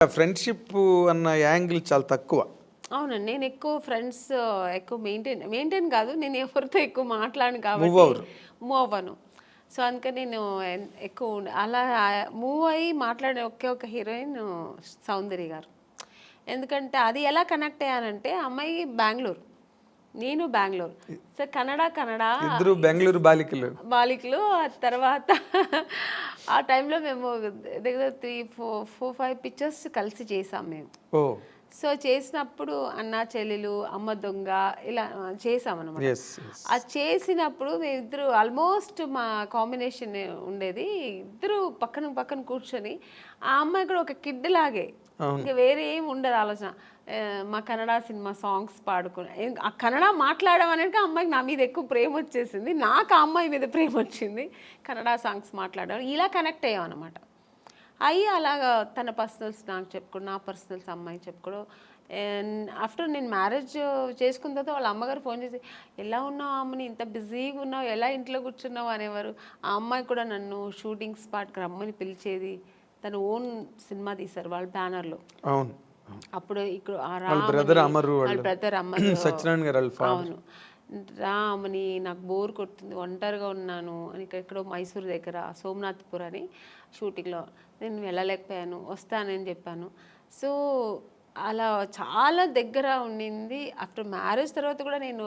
Friendship అన్న angle చాలా తక్కువ. అవునండి. నేను ఎక్కువ ఫ్రెండ్స్ ఎక్కువ మెయింటైన్ కాదు. నేను ఎవరితో ఎక్కువ మాట్లాడను మూవ్ కాబట్టి అవరు. మూవ్ అవ్వను. సో అందుకని నేను ఎక్కువ అలా మూవ్ అయ్యి మాట్లాడే ఒకే ఒక హీరోయిన్ సౌందర్య గారు. ఎందుకంటే అది ఎలా కనెక్ట్ అయ్యానంటే అమ్మాయి బెంగళూరు, నేను బెంగళూరు. సో కన్నడ ఇద్దరు బెంగళూరు బాలికలు. ఆ తర్వాత ఆ టైంలో మేము దగ్గర 3-4-5 పిక్చర్స్ కలిసి చేసాం మేము. ఓ సో చేసినప్పుడు అన్నా చెల్లెలు, అమ్మ దొంగ ఇలా చేసామన్నమాట. Yes yes. అది చేసినప్పుడు మేమిద్దరు ఆల్మోస్ట్ మా కాంబినేషన్ ఉండేది. ఇద్దరు పక్కన పక్కన కూర్చొని ఆ అమ్మాయి కూడా ఒక కిడ్ లాగే, ఇంకా వేరే ఏం ఉండదు ఆలోచన. మా కన్నడ సినిమా సాంగ్స్ పాడుకుని ఆ కన్నడ మాట్లాడడం అనేది ఆ అమ్మాయికి నా మీద ఎక్కువ ప్రేమ వచ్చేసింది, నాకు ఆ అమ్మాయి మీద ప్రేమ వచ్చింది. కన్నడ సాంగ్స్ మాట్లాడడం ఇలా కనెక్ట్ అయ్యాం అనమాట. అయ్యి అలాగా తన పర్సనల్స్ నాకు చెప్పుకోవడం, నా పర్సనల్స్ అమ్మాయి చెప్పుకోవడం. ఆఫ్టర్ నేను మ్యారేజ్ చేసుకున్న తర్వాత వాళ్ళ అమ్మగారు ఫోన్ చేసి, ఎలా ఉన్నావు అమ్మని, ఇంత బిజీగా ఉన్నావు, ఎలా ఇంట్లో కూర్చున్నావు అనేవారు. ఆ అమ్మాయి కూడా నన్ను షూటింగ్ స్పాట్కి రమ్మని పిలిచేది. తను ఓన్ సినిమా తీశారు వాళ్ళ బ్యానర్లో. అవును. అప్పుడు ఇక్కడ వాళ్ళ బ్రదర్ అమరు, సత్యనారాయణ గారు. అవును. రామని నాకు బోర్ కొడుతుంది, ఒంటరిగా ఉన్నాను అని ఎక్కడో మైసూరు దగ్గర సోమనాథ్పూర్ అని షూటింగ్లో నేను వెళ్ళలేకపోయాను, వస్తానని చెప్పాను. సో అలా చాలా దగ్గర ఉండింది. ఆఫ్టర్ మ్యారేజ్ తర్వాత కూడా నేను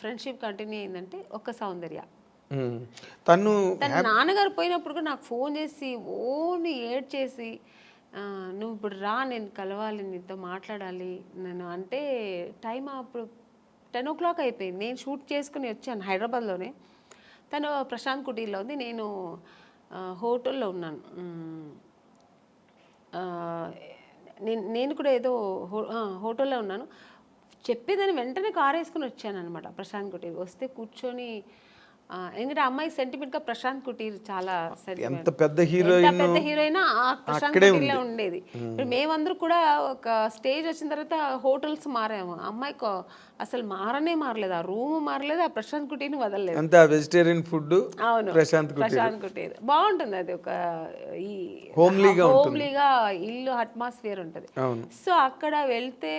ఫ్రెండ్షిప్ కంటిన్యూ అయిందంటే ఒక సౌందర్య. తన నాన్నగారు పోయినప్పుడు కూడా నాకు ఫోన్ చేసి ఓన్లీ ఏడ్ చేసి, నువ్వు ఇప్పుడు రా, నేను కలవాలి, నీతో మాట్లాడాలి నేను అంటే. టైం అప్పుడు 10 o'clock అయిపోయింది. నేను షూట్ చేసుకుని వచ్చాను హైదరాబాద్లోనే. తను ప్రశాంత్ కుటీర్లో ఉంది, నేను హోటల్లో ఉన్నాను. నేను కూడా ఏదో హోటల్లో ఉన్నాను. చెప్పేదాన్ని వెంటనే కారు వేసుకుని వచ్చాను అనమాట ప్రశాంత్ కుటీర్. వస్తే కూర్చొని, ఎందుకంటే అమ్మాయి సెంటిమెంట్గా ప్రశాంత్ కుటీర్ చాలా ఎంత పెద్ద హీరోయిన్ ఆ ప్రశాంత్ కుటీర్లో ఉండేది. ఇప్పుడు మేమందరూ కూడా ఒక స్టేజ్ వచ్చిన తర్వాత హోటల్స్ మారాము. అమ్మాయికి అసలు మారలేదు, ఆ రూమ్ మారలేదు, ఆ ప్రశాంత్ కుటీర్ని వదలలేదు. అంతా వెజిటేరియన్ ఫుడ్. అవును, ప్రశాంత్ కుటీర్ బాగుంటుంది. అది ఒక ఈ హోమ్లీగా ఇల్లు అట్మాస్ఫియర్ ఉంటుంది. సో అక్కడ వెళ్తే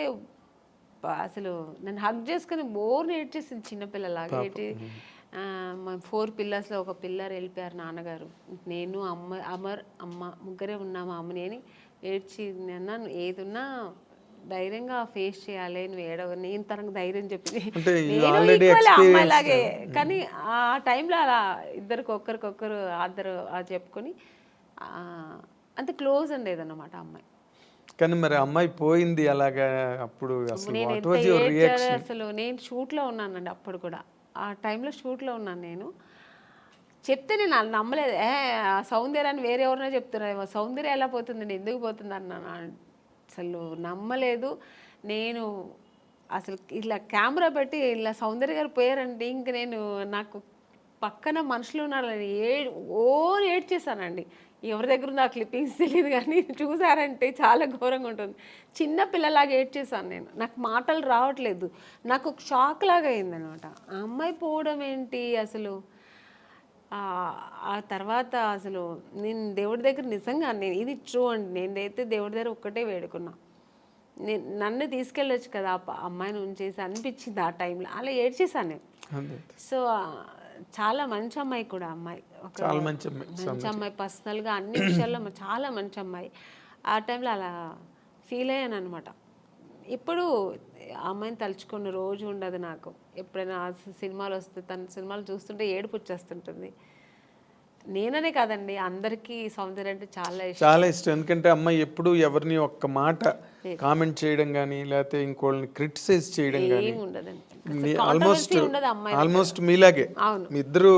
అసలు నన్ను హగ్ చేసుకుని బోర్ ఏడ్చేసింది, చిన్నపిల్లలాగా ఏడ్చి. మా 4 పిల్లర్స్లో ఒక పిల్లర్ వెళ్ళిపోయారు నాన్నగారు, నేను అమ్మ ముగ్గురే ఉన్నాము అమ్మని అని ఏడ్చి. అన్నాను, ఏదున్నా ధైర్యంగా ఫేస్ చేయాలి, నువ్వు నేను తనకు ధైర్యం చెప్పింది, నేను అమ్మాయిలాగే. కానీ ఆ టైంలో అలా ఒకరికొకరు ఆద్దరు చెప్పుకొని అంత క్లోజ్ ఉండేదన్నమాట అమ్మాయి. కానీ మరి అమ్మాయి పోయింది అలాగా, అప్పుడు అసలు నేను షూట్లో ఉన్నానండి. అప్పుడు కూడా ఆ టైంలో షూట్లో ఉన్నాను. నేను చెప్తే నేను నమ్మలేదు. సౌందర్య అని వేరే ఎవరైనా చెప్తున్నారు, సౌందర్య ఎలా పోతుంది, నేను ఎందుకు పోతుంది అన్నాను. అసలు నమ్మలేదు నేను. అసలు ఇలా కెమెరా పెట్టి ఇలా సౌందర్య గారు పోయారంటే ఇంక నాకు పక్కన మనుషులు ఉన్నారని ఏడ్చేసానండి. ఎవరి దగ్గర ఉంది ఆ క్లిప్పింగ్స్ తెలియదు, కానీ చూసారంటే చాలా ఘోరంగా ఉంటుంది. చిన్న పిల్లలాగా ఏడ్చేసాను నేను. నాకు మాటలు రావట్లేదు, నాకు ఒక షాక్ లాగా అయిందనమాట. ఆ అమ్మాయి పోవడం ఏంటి అసలు. ఆ తర్వాత అసలు నేను దేవుడి దగ్గర నిజంగా ఇది ట్రూ అండి, నేనైతే దేవుడి దగ్గర ఒక్కటే వేడుకున్నా, నన్ను తీసుకెళ్ళొచ్చు కదా అమ్మాయిని ఉంచేసి అనిపించింది ఆ టైంలో. అలా ఏడ్చేసాను నేను. సో చాలా మంచి అమ్మాయి కూడా అమ్మాయి, చాలా మంచి అమ్మాయి, పర్సనల్గా అన్ని విషయాల్లో చాలా మంచి అమ్మాయి. ఆ టైంలో అలా ఫీల్ అయ్యాను అనమాట. ఇప్పుడు అమ్మాయిని తలుచుకున్న రోజు ఉండదు నాకు. ఎప్పుడైనా సినిమాలు వస్తే, తన సినిమాలు చూస్తుంటే ఏడుపు వచ్చేస్తుంటుంది. నేననే కాదండి, అందరికీ సౌందర్య అంటే చాలా ఇష్టం. ఎందుకంటే అమ్మాయి ఎప్పుడు ఎవరిని ఒక్క మాట కామెంట్ చేయడం కానీ, లేకపోతే ఇంకోళ్ళని క్రిటిసైజ్ చేయడం కానీ ఉండదండి. ఆల్మోస్ట్ మీలాగే. మీ ఇద్దరు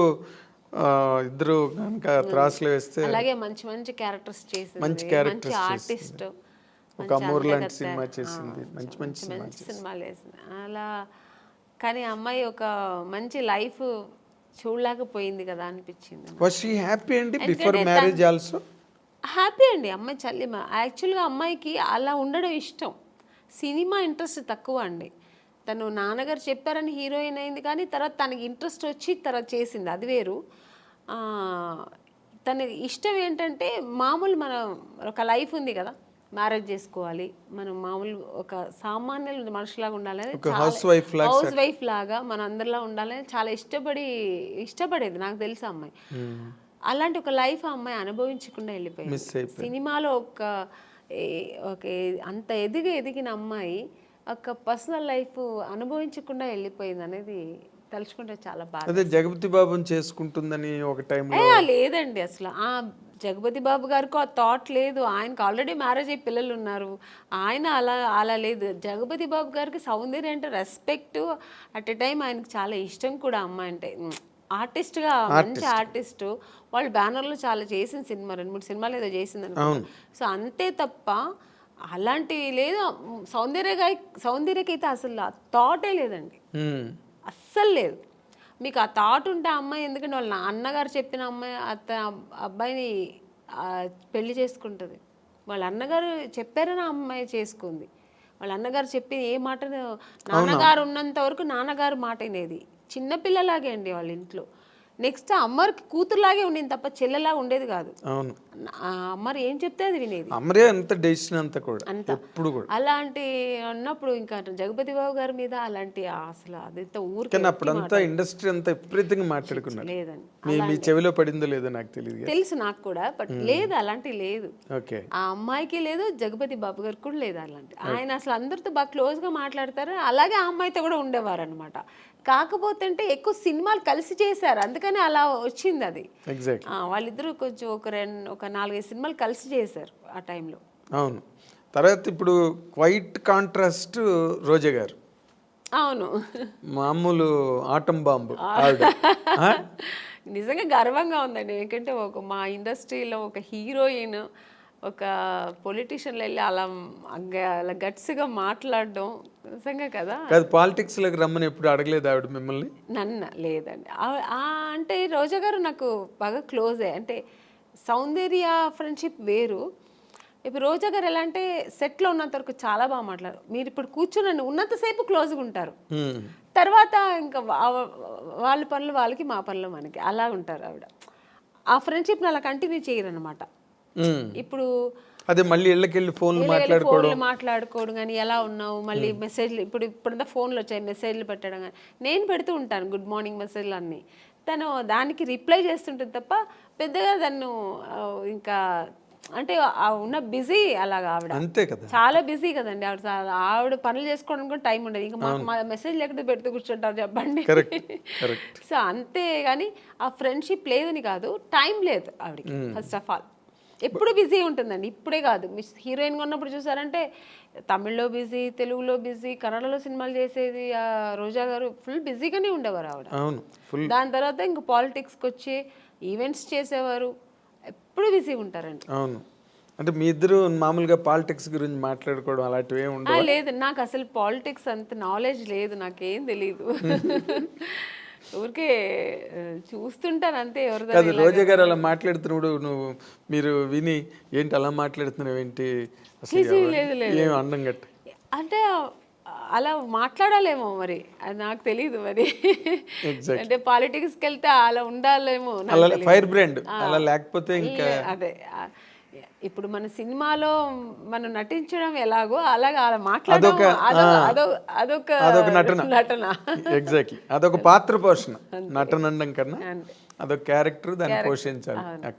కనుక త్రాసులు వేస్తే అలాగే మంచి మంచి క్యారెక్టర్స్ చేసింది, మంచి ఆర్టిస్ట్, ఒక అమూర్ లాంటి సినిమా చేసింది, మంచి సినిమాలు వేసింది అలా. కానీ అమ్మాయి ఒక మంచి లైఫ్ చూడలేకపోయింది కదా అనిపించింది. వాస్ షీ హ్యాపీ అండి బిఫోర్ మ్యారేజ్ ఆల్సో? హ్యాపీ అండి. అమ్మాయి చల్లిమ యాక్చువల్గా అమ్మాయికి అలా ఉండడం ఇష్టం. సినిమా ఇంట్రెస్ట్ తక్కువ అండి. తను నాన్నగారు చెప్పారని హీరోయిన్ అయింది, కానీ తర్వాత తనకి ఇంట్రెస్ట్ వచ్చి తర్వాత చేసింది, అది వేరు. తన ఇష్టం ఏంటంటే మామూలు మన ఒక లైఫ్ ఉంది కదా, మ్యారేజ్ చేసుకోవాలి, మనం మామూలు ఒక సామాన్య మనుషులాగా ఉండాలని, హౌస్ వైఫ్ లాగా హౌస్ వైఫ్ లాగా మన అందరిలా ఉండాలని చాలా ఇష్టపడేది. నాకు తెలుసు ఆ అమ్మాయి అలాంటి ఒక లైఫ్ ఆ అమ్మాయి అనుభవించకుండా వెళ్ళిపోయింది. సినిమాలో అంత ఎదిగిన అమ్మాయి ఒక పర్సనల్ లైఫ్ అనుభవించకుండా వెళ్ళిపోయింది అనేది తలుచుకుంటే చాలా బాధ. అదే జగపతి బాబుని చేసుకుంటుందని ఒక టైంలో లేదండి, అసలు ఆ జగపతి బాబు గారికి ఆ థాట్ లేదు. ఆయనకు ఆల్రెడీ మ్యారేజ్ అయ్యి పిల్లలు ఉన్నారు. ఆయన అలా లేదు. జగపతి బాబు గారికి సౌందర్య అంటే రెస్పెక్ట్, అట్ ఎ టైం ఆయనకు చాలా ఇష్టం కూడా అమ్మాయి అంటే. ఆర్టిస్ట్గా మంచి ఆర్టిస్ట్, వాళ్ళు బ్యానర్లో చాలా చేసిన సినిమా 2-3 సినిమాలు ఏదో చేసింది అనుకుంటా. సో అంతే తప్ప అలాంటివి లేదు. సౌందర్యకైతే అసలు ఆ థాటే లేదండి, అస్సలు లేదు. మీకు ఆ థాట్ ఉంటే ఆ అమ్మాయి, ఎందుకంటే వాళ్ళ అన్నగారు చెప్పిన అమ్మాయి అబ్బాయిని పెళ్లి చేసుకుంటుంది. వాళ్ళ అన్నగారు చెప్పారని ఆ అమ్మాయి చేసుకుంది. వాళ్ళ అన్నగారు చెప్పి ఏ మాట, నాన్నగారు ఉన్నంత వరకు నాన్నగారు మాట వినేది. చిన్నపిల్లలాగే అండి వాళ్ళ ఇంట్లో. నెక్స్ట్ అమ్మకి కూతురులాగే ఉండేది తప్ప చెల్లెలాగా ఉండేది కాదు. అవును, అమ్మరు ఏం చెప్తే అది వినేది. అమ్మరే అంత డెసిషన్ అంతా కూడా ఎప్పుడు కూడా. అలాంటి అన్నప్పుడు ఇంకా జగపతి బాబు గారి మీద అలాంటి అసలు అదైతే ఊరికి అప్పుడంతా ఇండస్ట్రీ అంతా విపరీతంగా మాట్లాడుకున్నారు. లేదండి, మీ చెవిలో పడిందో లేదో నాకు తెలియదు, తెలుసు నాకు కూడా, బట్ లేదు అలాంటి లేదు. ఓకే, ఆ అమ్మాయికి లేదు, జగపతి బాబు గారికి కూడా లేదు అలాంటి. ఆయన అసలు అందరితో బాగా క్లోజ్ గా మాట్లాడతారు. అలాగే ఆ అమ్మాయితో కూడా ఉండేవారు అనమాట. కాకపోతే అంటే ఎక్కువ సినిమాలు కలిసి చేశారు, అందుకని అలా వచ్చింది అది. వాళ్ళిద్దరూ కొంచెం ఒక 4-5 సినిమాలు కలిసి చేశారు ఆ టైంలో. అవును. తర్వాత ఇప్పుడు క్వైట్ కాంట్రాస్ట్ రోజా గారు. అవును, మామూలు ఆటం బాంబు. నిజంగా గర్వంగా ఉందండి. ఎందుకంటే మా ఇండస్ట్రీలో ఒక హీరోయిన్ ఒక పొలిటీషియన్లో వెళ్ళి అలా గట్స్గా మాట్లాడడం నిజంగా కదా. పాలిటిక్స్ లోకి రమ్మని ఎప్పుడు అడగలేదు ఆవిడ మిమ్మల్ని? నన్ను లేదండి. అంటే రోజా గారు నాకు బాగా క్లోజే. అంటే సౌందర్య ఫ్రెండ్షిప్ వేరు. ఇప్పుడు రోజా గారు ఎలా అంటే సెట్లో ఉన్నంత వరకు చాలా బాగా మాట్లాడారు. మీరు ఇప్పుడు కూర్చుని ఉన్నంతసేపు క్లోజ్గా ఉంటారు, తర్వాత ఇంకా వాళ్ళ పనులు వాళ్ళకి, మా పనులు మనకి, అలా ఉంటారు ఆవిడ. ఆ ఫ్రెండ్షిప్ని అలా కంటిన్యూ చేయరు అనమాట. ఇప్పుడు అదే మళ్ళీ ఇళ్ళకెళ్ళి ఫోన్లు మాట్లాడుకోవడం కానీ, ఎలా ఉన్నావు, మళ్ళీ మెసేజ్లు, ఇప్పుడంతా ఫోన్లు వచ్చాయి, మెసేజ్లు పెట్టడం కానీ నేను పెడుతూ ఉంటాను, గుడ్ మార్నింగ్ మెసేజ్లు అన్నీ. తను దానికి రిప్లై చేస్తుంటుంది తప్ప పెద్దగా తను ఇంకా అంటే ఉన్న బిజీ అలాగా ఆవిడ. అంతే కదా, చాలా బిజీ కదండి ఆవిడ పనులు చేసుకోవడానికి కూడా టైం ఉండదు. ఇంకా మాకు మెసేజ్ లేకపోతే పెడుతూ కూర్చుంటారు చెప్పండి. సో అంతే కానీ ఆ ఫ్రెండ్షిప్ లేదని కాదు, టైం లేదు ఆవిడకి. ఫస్ట్ ఆఫ్ ఆల్ ఎప్పుడు బిజీ ఉంటుందండి. ఇప్పుడే కాదు, హీరోయిన్గా ఉన్నప్పుడు చూసారంటే తమిళ్లో బిజీ, తెలుగులో బిజీ, కన్నడలో సినిమాలు చేసేది రోజా గారు. ఫుల్ బిజీగానే ఉండేవారు ఆవిడ. దాని తర్వాత ఇంక పాలిటిక్స్కి వచ్చి ఈవెంట్స్ చేసేవారు, ఎప్పుడు బిజీ ఉంటారండి. అవును. అంటే మీ ఇద్దరు మామూలుగా పాలిటిక్స్ గురించి మాట్లాడుకోవడం అలాంటివి ఏమి ఉండవు? లేదు, నాకు అసలు పాలిటిక్స్ అంత నాలెడ్జ్ లేదు, నాకేం తెలీదు. ఊరికే చూస్తుంటాను అంతే. ఎవరు రోజా గారు అలా మాట్లాడుతున్నాడు మీరు విని ఏంటి అలా మాట్లాడుతున్నావు ఏంటి ఏం అండం గట్ట అంటే అలా మాట్లాడాలేమో మరి, అది నాకు తెలీదు మరి. అంటే పాలిటిక్స్కి వెళ్తే అలా ఉండాలేమో, ఫైర్ బ్రాండ్ అలా లేకపోతే ఇంకా అదే. ఇప్పుడు మన సినిమాలో మనం నటించడం ఎలాగో అలాగా అలా మాట్లాడడం అదొక నటన. ఎగ్జాక్ట్లీ, అదొక పాత్ర పోషణ. నటన అనడం కన్నా అదొక క్యారెక్టర్, దాన్ని పోషించాలి అక్కడ.